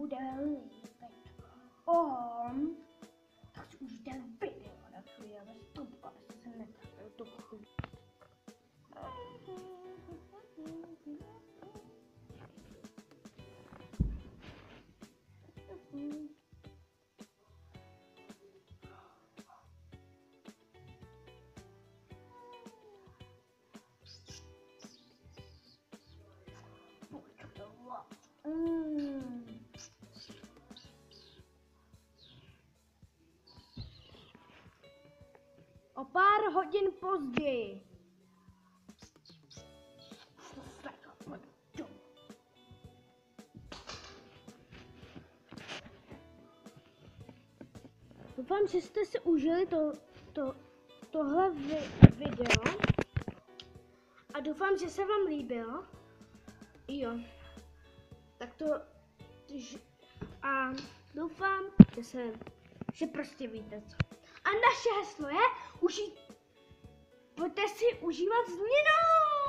bude líbit on, tak si užijte video na chvíli, ale stopku, aby se netrapil tu chvíli. O pár hodin později. Doufám, že jste si užili tohle video a doufám, že se vám líbilo. Jo. Tak to a doufám, že prostě víte co. A naše heslo je pojďte si užívat změnu!